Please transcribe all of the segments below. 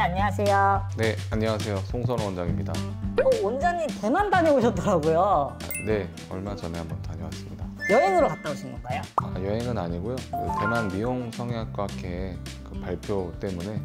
안녕하세요. 네, 안녕하세요. 송선호 원장입니다. 원장님 대만 다녀오셨더라고요. 네, 얼마 전에 한번 다녀왔습니다. 여행으로 갔다 오신 건가요? 여행은 아니고요. 대만 미용성형외과학회 발표 때문에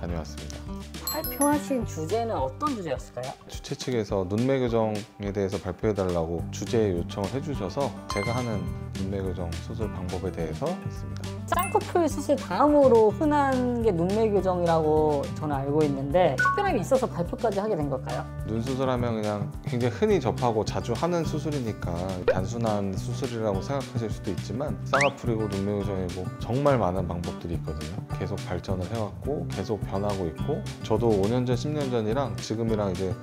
다녀왔습니다. 발표하신 주제는 어떤 주제였을까요? 주최 측에서 눈매 교정에 대해서 발표해달라고 주제 요청을 해주셔서 제가 하는 눈매 교정 수술 방법에 대해서 했습니다. 쌍꺼풀 수술 다음으로 흔한 게 눈매 교정이라고 저는 알고 있는데 특별함이 있어서 발표까지 하게 된 걸까요? 눈 수술하면 그냥 굉장히 흔히 접하고 자주 하는 수술이니까 단순한 수술이라고 생각하실 수도 있지만 쌍꺼풀이고 눈매 교정이고 정말 많은 방법들이 있거든요. 계속 발전을 해왔고 계속 변하고 있고 저도 5년 전, 10년 전이랑 지금이랑 이제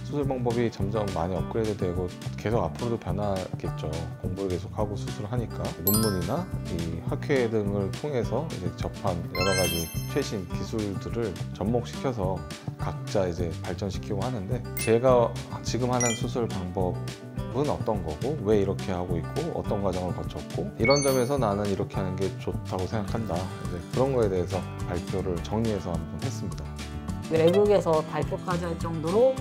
수술 방법이 점점 많이 업그레이드 되고 계속 앞으로도 변하겠죠. 공부를 계속하고 수술하니까 논문이나 이 학회 등을 통해서 이제 접한 여러 가지 최신 기술들을 접목시켜서 각자 이제 발전시키고 하는데 제가 지금 하는 수술 방법은 어떤 거고 왜 이렇게 하고 있고 어떤 과정을 거쳤고 이런 점에서 나는 이렇게 하는 게 좋다고 생각한다. 이제 그런 거에 대해서 발표를 정리해서 한번 했습니다. 외국에서 발표까지 할 정도로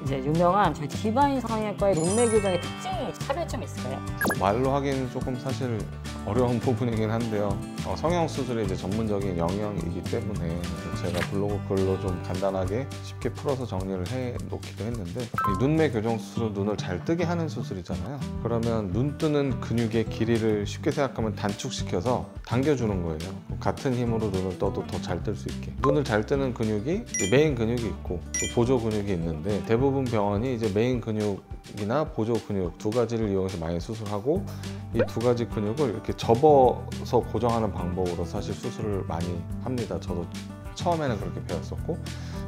이제 유명한 저희 디바인 성형외과의 눈매 교정의 특징이 차별점이 있을까요? 말로 하기는 조금 사실 어려운 부분이긴 한데요. 성형수술의 이제 전문적인 영역이기 때문에 제가 블로그 글로 좀 간단하게 쉽게 풀어서 정리를 해 놓기도 했는데 이 눈매 교정 수술은 눈을 잘 뜨게 하는 수술이잖아요. 그러면 눈 뜨는 근육의 길이를 쉽게 생각하면 단축시켜서 당겨주는 거예요. 같은 힘으로 눈을 떠도 더 잘 뜰 수 있게. 눈을 잘 뜨는 근육이 메인 근육이 있고 또 보조 근육이 있는데 대부분 병원이 이제 메인 근육이나 보조 근육 두 가지를 이용해서 많이 수술하고 이 두 가지 근육을 이렇게 접어서 고정하는 방법으로 사실 수술을 많이 합니다. 저도 처음에는 그렇게 배웠었고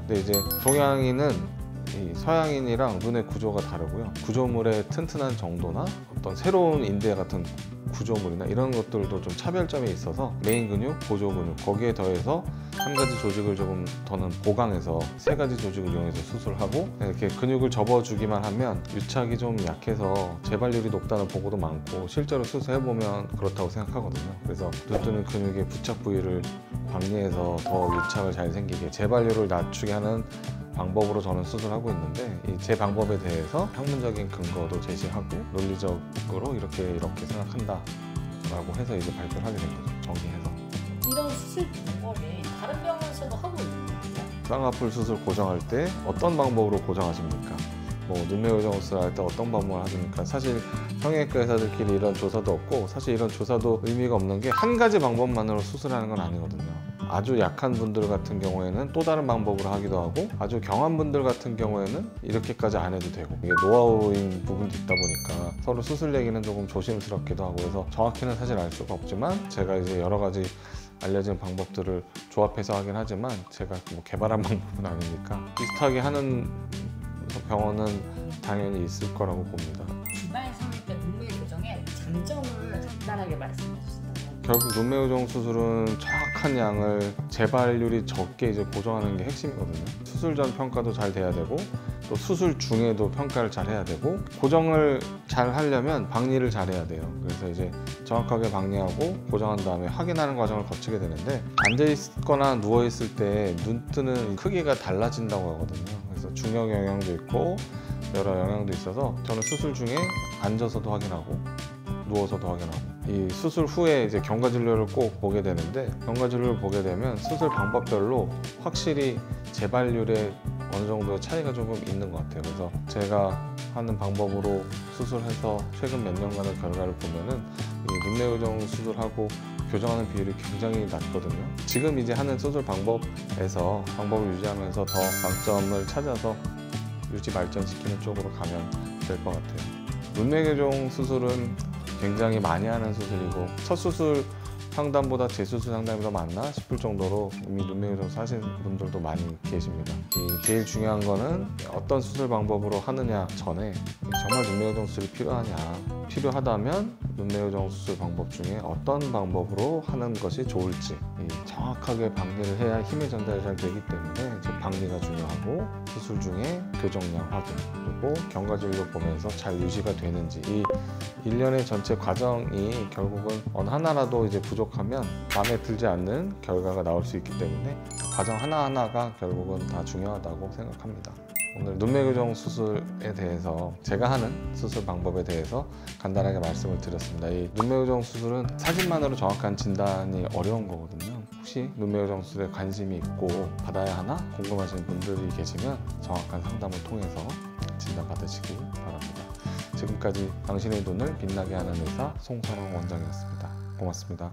근데 이제 동양인은 이 서양인이랑 눈의 구조가 다르고요. 구조물의 튼튼한 정도나 어떤 새로운 인대 같은 구조물이나 이런 것들도 좀 차별점이 있어서 메인 근육, 보조 근육 거기에 더해서 한 가지 조직을 조금 더는 보강해서 세 가지 조직을 이용해서 수술하고 이렇게 근육을 접어주기만 하면 유착이 좀 약해서 재발률이 높다는 보고도 많고 실제로 수술해보면 그렇다고 생각하거든요. 그래서 눈 뜨는 근육의 부착 부위를 방리해서 더 유착을 잘 생기게 재발률을 낮추게 하는 방법으로 저는 수술하고 있는데 제 방법에 대해서 학문적인 근거도 제시하고 논리적으로 이렇게 생각한다 라고 해서 이제 발표를 하게 된 거죠. 정리해서. 이런 수술 방법이 다른 병원에서도 하고 있는 거죠? 쌍꺼풀 수술 고정할 때 어떤 방법으로 고정하십니까? 뭐 눈매 교정 수술할 때 어떤 방법을 하십니까? 사실 성형외과 의사들끼리 이런 조사도 없고 사실 이런 조사도 의미가 없는 게 한 가지 방법만으로 수술하는 건 아니거든요. 아주 약한 분들 같은 경우에는 또 다른 방법으로 하기도 하고 아주 경한 분들 같은 경우에는 이렇게까지 안 해도 되고 이게 노하우인 부분도 있다 보니까 서로 수술 얘기는 조금 조심스럽기도 하고 해서 정확히는 사실 알 수가 없지만 제가 이제 여러 가지 알려진 방법들을 조합해서 하긴 하지만 제가 뭐 개발한 방법은 아니니까 비슷하게 하는 병원은 당연히 있을 거라고 봅니다. 디바인 성형외과 눈매 교정의 장점을 간단하게 말씀해 주신다면? 결국 눈매 교정 수술은 정확한 양을 재발률이 적게 이제 고정하는 게 핵심이거든요. 수술 전 평가도 잘 돼야 되고 또 수술 중에도 평가를 잘 해야 되고 고정을 잘 하려면 박리를 잘 해야 돼요. 그래서 이제 정확하게 박리하고 고정한 다음에 확인하는 과정을 거치게 되는데 앉아 있거나 누워 있을 때 눈 뜨는 크기가 달라진다고 하거든요. 그래서 중력 영향도 있고 여러 영향도 있어서 저는 수술 중에 앉아서도 확인하고 누워서도 확인하고 이 수술 후에 이제 경과 진료를 꼭 보게 되는데 경과 진료를 보게 되면 수술 방법별로 확실히 재발률에 어느 정도 차이가 조금 있는 것 같아요. 그래서 제가 하는 방법으로 수술해서 최근 몇 년간의 결과를 보면은 이 눈매 교정 수술하고 교정하는 비율이 굉장히 낮거든요. 지금 이제 하는 수술 방법에서 방법을 유지하면서 더 강점을 찾아서 유지 발전시키는 쪽으로 가면 될 것 같아요. 눈매 교정 수술은 굉장히 많이 하는 수술이고 첫 수술 상담보다 재수술 상담이 더 많나 싶을 정도로 이미 눈매 교정 하시는 분들도 많이 계십니다. 제일 중요한 거는 어떤 수술 방법으로 하느냐 전에 정말 눈매 교정 수술이 필요하냐 필요하다면 눈매 교정 수술 방법 중에 어떤 방법으로 하는 것이 좋을지 정확하게 박리를 해야 힘의 전달이 잘 되기 때문에 이제 박리가 중요하고 수술 중에 교정량 확인 그리고 경과진료 보면서 잘 유지가 되는지 이 일련의 전체 과정이 결국은 어느 하나라도 이제 부족하면 마음에 들지 않는 결과가 나올 수 있기 때문에 과정 하나하나가 결국은 다 중요하다고 생각합니다. 오늘 눈매교정 수술에 대해서 제가 하는 수술 방법에 대해서 간단하게 말씀을 드렸습니다. 이 눈매교정 수술은 사진만으로 정확한 진단이 어려운 거거든요. 혹시 눈매교정 수술에 관심이 있고 받아야 하나 궁금하신 분들이 계시면 정확한 상담을 통해서 진단 받으시기 바랍니다. 지금까지 당신의 눈을 빛나게 하는 의사 송선홍 원장이었습니다. 고맙습니다.